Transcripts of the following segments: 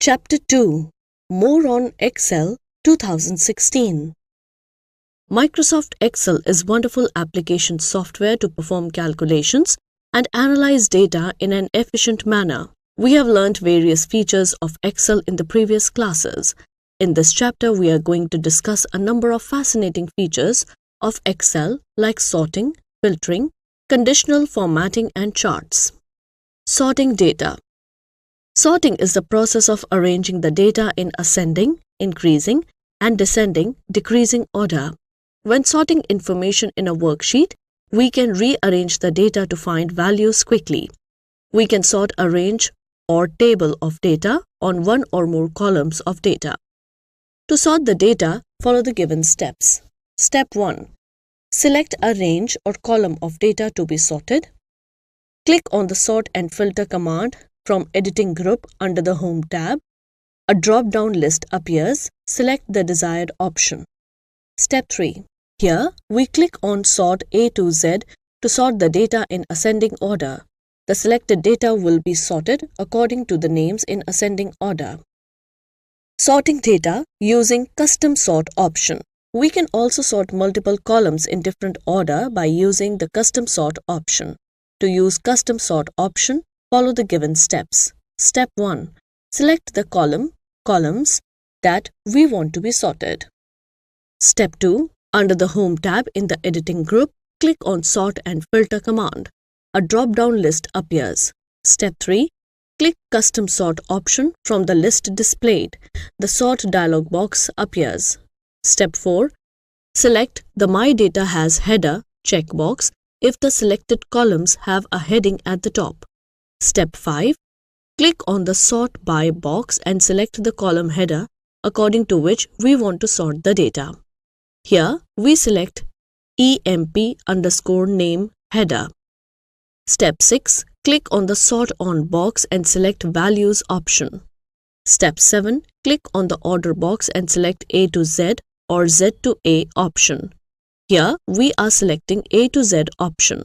Chapter 2 More on Excel 2016. Microsoft Excel is wonderful application software to perform calculations and analyze data in an efficient manner. We have learned various features of Excel in the previous classes. In this chapter, we are going to discuss a number of fascinating features of Excel like sorting, filtering, conditional formatting and charts. Sorting data. Sorting is the process of arranging the data in ascending, increasing, and descending, decreasing order. When sorting information in a worksheet, we can rearrange the data to find values quickly. We can sort a range or table of data on one or more columns of data. To sort the data, follow the given steps. Step 1. Select a range or column of data to be sorted. Click on the Sort and Filter command from Editing Group under the Home tab. A drop-down list appears. Select the desired option. Step 3. Here, we click on Sort A to Z to sort the data in ascending order. The selected data will be sorted according to the names in ascending order. Sorting data using Custom Sort option. We can also sort multiple columns in different order by using the Custom Sort option. To use Custom Sort option, follow the given steps. Step 1. Select the columns that we want to be sorted. Step 2. Under the Home tab in the Editing group, click on Sort and Filter command. A drop-down list appears. Step 3. Click Custom Sort option from the list displayed. The Sort dialog box appears. Step 4. Select the My Data Has Header checkbox if the selected columns have a heading at the top. Step 5. Click on the Sort By box and select the column header according to which we want to sort the data. Here, we select EMP_name header. Step 6. Click on the Sort On box and select Values option. Step 7. Click on the Order box and select A to Z or Z to A option. Here, we are selecting A to Z option.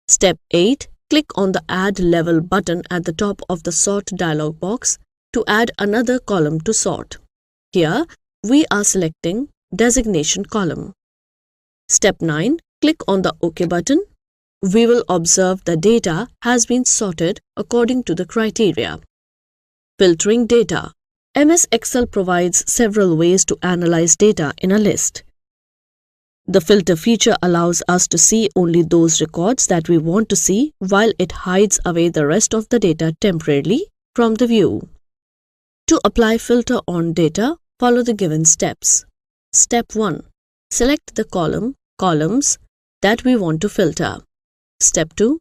Step 8. Click on the Add Level button at the top of the Sort dialog box to add another column to sort. Here, we are selecting Designation column. Step 9. Click on the OK button. We will observe the data has been sorted according to the criteria. Filtering data. MS Excel provides several ways to analyze data in a list. The filter feature allows us to see only those records that we want to see, while it hides away the rest of the data temporarily from the view. To apply filter on data, follow the given steps. Step 1. Select the columns that we want to filter. Step 2.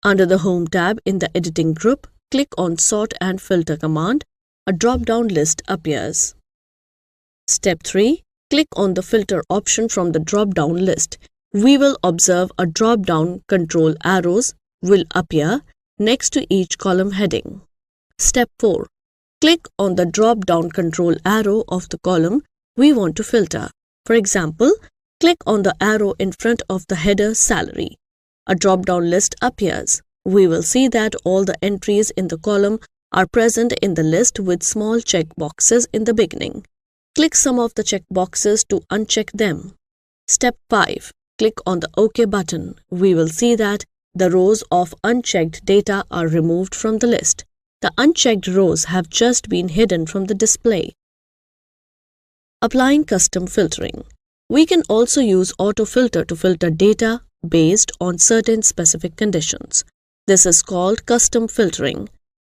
Under the Home tab in the Editing group, click on Sort and Filter command. A drop-down list appears. Step 3. Click on the Filter option from the drop-down list. We will observe a drop-down control arrows will appear next to each column heading. Step 4. Click on the drop-down control arrow of the column we want to filter. For example, click on the arrow in front of the header Salary. A drop-down list appears. We will see that all the entries in the column are present in the list with small check boxes in the beginning. Click some of the check boxes to uncheck them. Step 5. Click on the OK button. We will see that the rows of unchecked data are removed from the list. The unchecked rows have just been hidden from the display. Applying custom filtering. We can also use autofilter to filter data based on certain specific conditions. This is called custom filtering.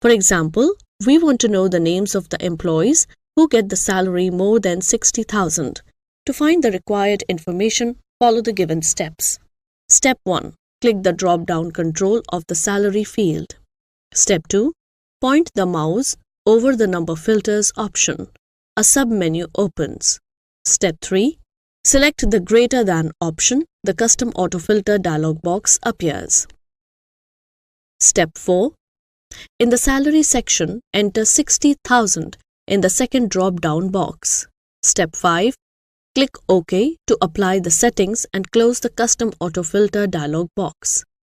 For example, we want to know the names of the employees who get the salary more than 60,000. To find the required information, follow the given steps. Step 1. Click the drop-down control of the salary field. Step 2. Point the mouse over the Number Filters option. A sub-menu opens. Step 3. Select the Greater Than option. The Custom Autofilter dialog box appears. Step 4. In the Salary section, enter 60,000 in the second drop-down box. Step 5. Click OK to apply the settings and close the Custom Autofilter dialog box.